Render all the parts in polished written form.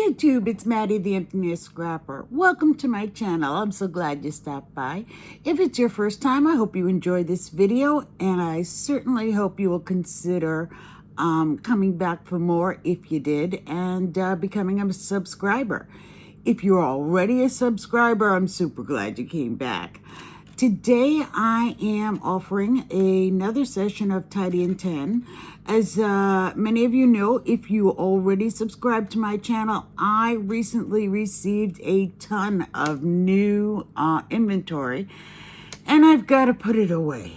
YouTube, it's Maddie the Emptiness Scrapper. Welcome to my channel. I'm so glad you stopped by. If it's your first time, I hope you enjoyed this video, and I certainly hope you will consider coming back for more if you did, and becoming a subscriber. If you're already a subscriber, I'm super glad you came back. Today I am offering another session of Tidy in 10. As many of you know, if you already subscribed to my channel, I recently received a ton of new inventory, and I've got to put it away.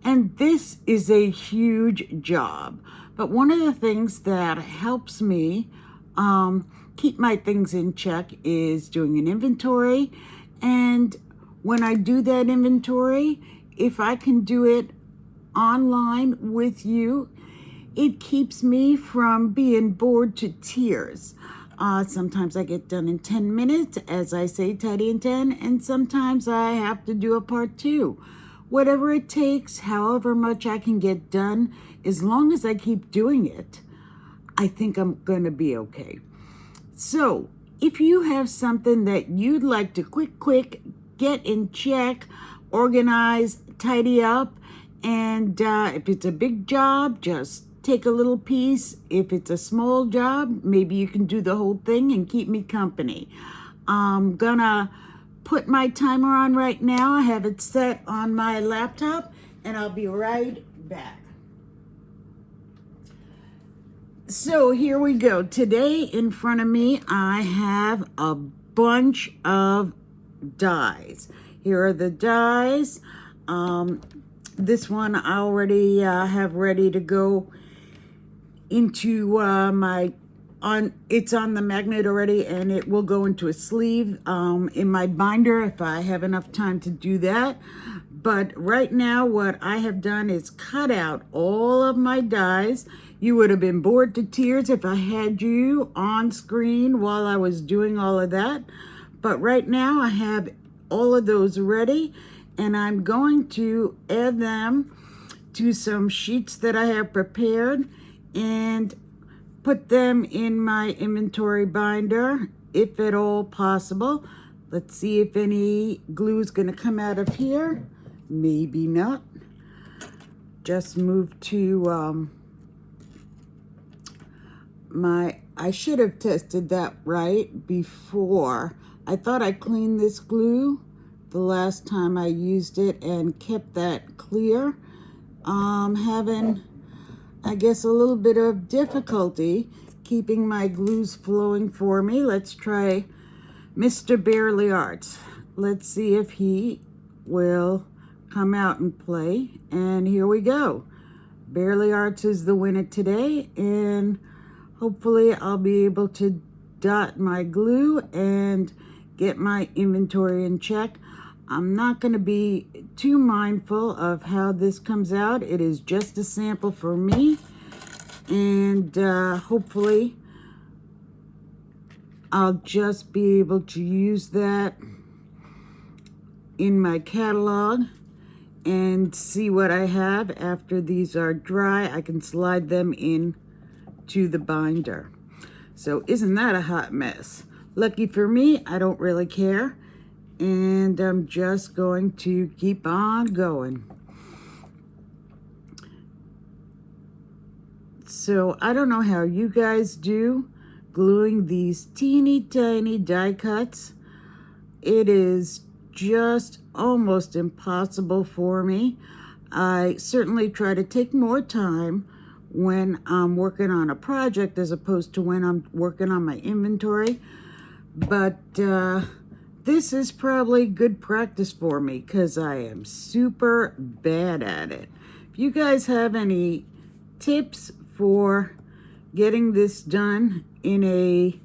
And this is a huge job. But one of the things that helps me keep my things in check is doing an inventory. And when I do that inventory, if I can do it online with you, it keeps me from being bored to tears. Sometimes I get done in 10 minutes, as I say, Tidy in 10, and sometimes I have to do a part 2. Whatever it takes, however much I can get done, as long as I keep doing it, I think I'm going to be okay. So, if you have something that you'd like to quick get in check, organize, tidy up, and if it's a big job, just take a little piece. If it's a small job, maybe you can do the whole thing and keep me company. I'm gonna put my timer on right now. I have it set on my laptop, and I'll be right back. So here we go. Today in front of me, I have a bunch of dies. Here are the dies. This one I already have ready to go into it's on the magnet already, and it will go into a sleeve in my binder if I have enough time to do that. But right now what I have done is cut out all of my dies. You would have been bored to tears if I had you on screen while I was doing all of that. But right now I have all of those ready, and I'm going to add them to some sheets that I have prepared and put them in my inventory binder, if at all possible. Let's see if any glue is going to come out of here. Maybe not. Just move to I should have tested that right before. I thought I cleaned this glue the last time I used it and kept that clear. Having, I guess, a little bit of difficulty keeping my glues flowing for me. Let's try Mr. Barely Arts. Let's see if he will come out and play. And here we go. Barely Arts is the winner today, and hopefully I'll be able to dot my glue and get my inventory in check. I'm not going to be too mindful of how this comes out. It is just a sample for me, and hopefully I'll just be able to use that in my catalog and see what I have. After these are dry, I can slide them in to the binder. So isn't that a hot mess? Lucky for me, I don't really care, and I'm just going to keep on going. So I don't know how you guys do gluing these teeny tiny die cuts. It is just almost impossible for me. I certainly try to take more time when I'm working on a project as opposed to when I'm working on my inventory. But this is probably good practice for me because I am super bad at it. If you guys have any tips for getting this done in a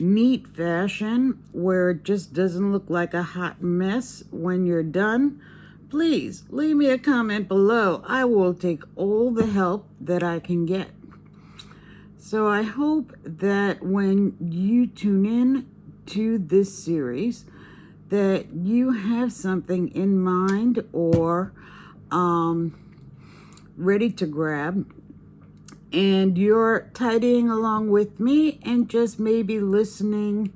neat fashion where it just doesn't look like a hot mess when you're done, please leave me a comment below. I will take all the help that I can get. So I hope that when you tune in to this series, that you have something in mind or ready to grab and you're tidying along with me and just maybe listening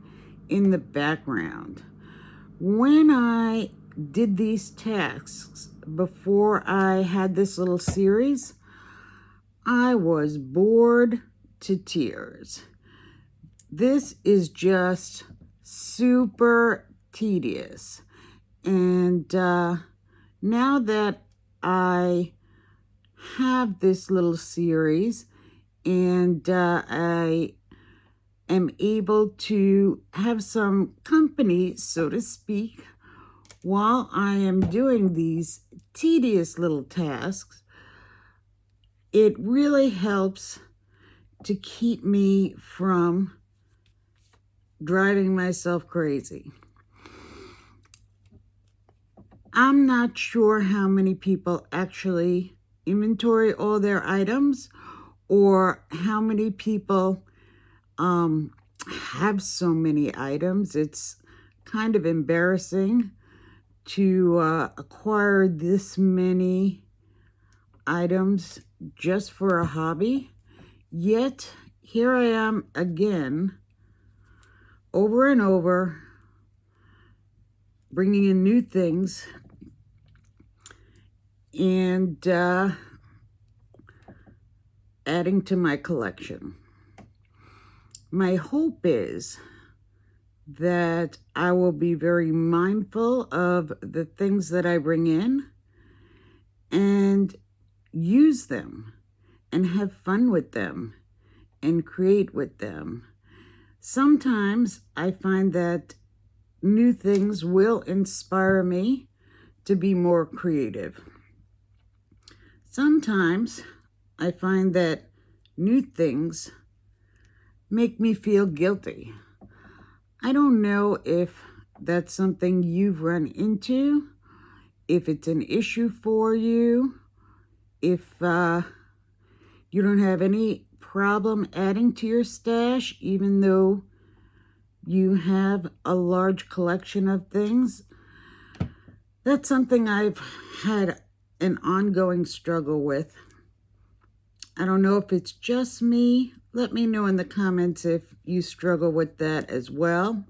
in the background. When I did these tasks before I had this little series, I was bored to tears. This is just super tedious. And now that I have this little series and I am able to have some company, so to speak, while I am doing these tedious little tasks, it really helps to keep me from driving myself crazy. I'm not sure how many people actually inventory all their items or how many people have so many items. It's kind of embarrassing to acquire this many items just for a hobby. Yet, here I am again, over and over, bringing in new things and adding to my collection. My hope is that I will be very mindful of the things that I bring in and use them and have fun with them and create with them. Sometimes I find that new things will inspire me to be more creative. Sometimes I find that new things make me feel guilty. I don't know if that's something you've run into, if it's an issue for you, if you don't have any problem adding to your stash, even though you have a large collection of things. That's something I've had an ongoing struggle with. I don't know if it's just me. Let me know in the comments if you struggle with that as well.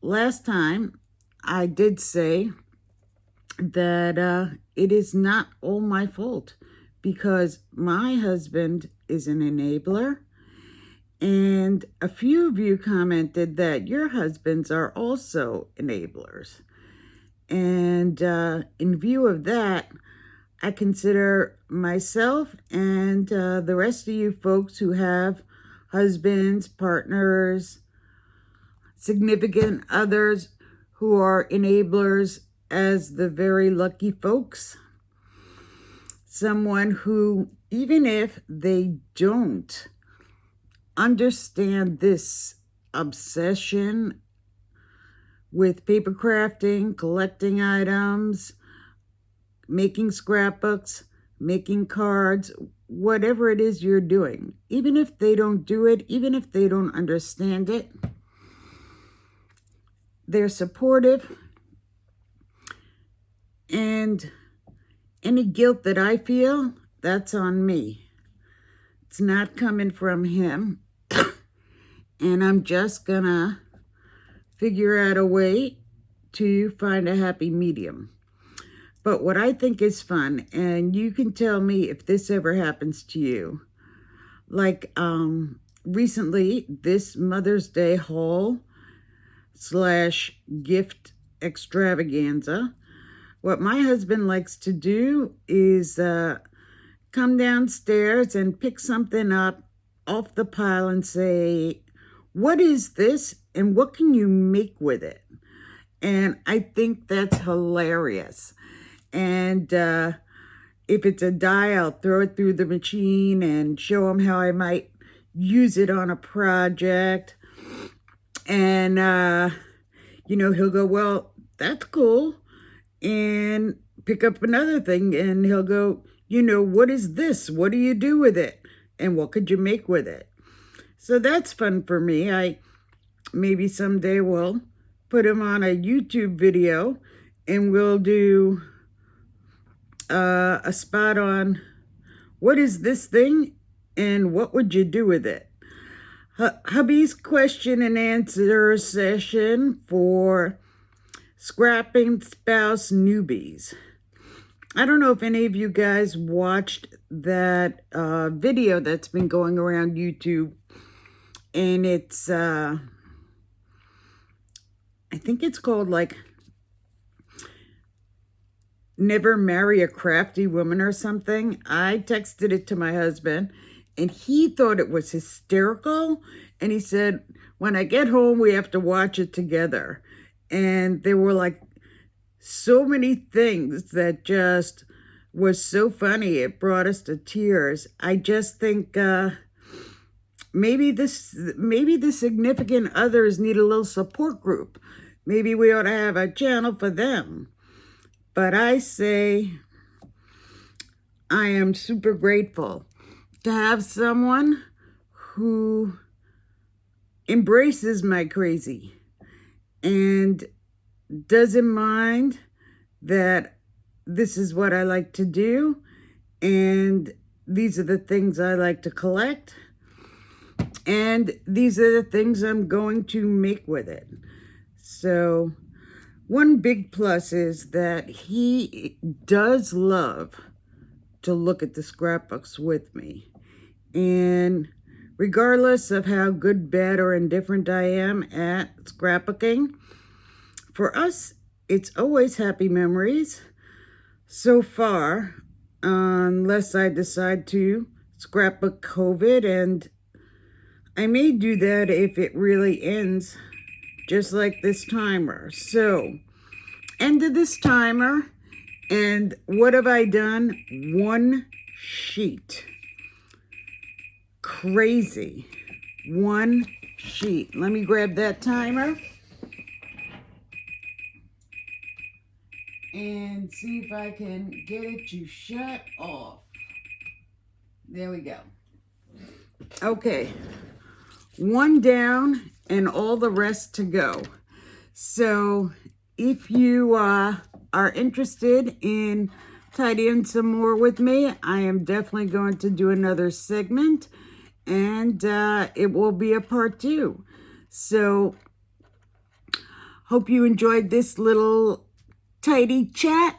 Last time, I did say that it is not all my fault because my husband is an enabler. And a few of you commented that your husbands are also enablers. And in view of that, I consider myself and the rest of you folks who have husbands, partners, significant others who are enablers as the very lucky folks. Someone who, even if they don't understand this obsession with paper crafting, collecting items, making scrapbooks, making cards, whatever it is you're doing, even if they don't do it, even if they don't understand it, they're supportive. And any guilt that I feel, that's on me. It's not coming from him. And I'm just gonna figure out a way to find a happy medium. But what I think is fun, and you can tell me if this ever happens to you, like recently, this Mother's Day haul / gift extravaganza, what my husband likes to do is come downstairs and pick something up off the pile and say, "What is this and what can you make with it?" And I think that's hilarious. And if it's a die, I'll throw it through the machine and show him how I might use it on a project. And, he'll go, "Well, that's cool." And pick up another thing and he'll go, "What is this? What do you do with it? And what could you make with it?" So that's fun for me. I maybe someday will put him on a YouTube video and we'll do a spot on what is this thing and what would you do with it? Hubby's question and answer session for scrapping spouse newbies. I don't know if any of you guys watched that video that's been going around YouTube, and it's I think it's called like Never Marry a Crafty Woman or something. I texted it to my husband and he thought it was hysterical, and he said, when I get home we have to watch it together. And there were like so many things that just was so funny. It brought us to tears. I just think maybe the significant others need a little support group. Maybe we ought to have a channel for them. But I say I am super grateful to have someone who embraces my crazy and doesn't mind that this is what I like to do, and these are the things I like to collect, and these are the things I'm going to make with it. So one big plus is that he does love to look at the scrapbooks with me. And regardless of how good, bad, or indifferent I am at scrapbooking, for us, it's always happy memories. So far, unless I decide to scrapbook COVID, and I may do that if it really ends, just like this timer. So, ended this timer, and what have I done? One sheet. Crazy. One sheet. Let me grab that timer and see if I can get it to shut off. There we go. Okay. One down and all the rest to go. So if you are interested in tidying some more with me, I am definitely going to do another segment, and it will be a part 2. So hope you enjoyed this little tidy chat,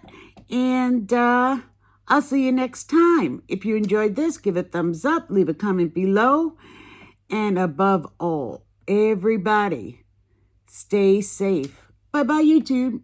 and I'll see you next time. If you enjoyed this, give a thumbs up, leave a comment below, and above all, everybody, stay safe. Bye-bye, YouTube.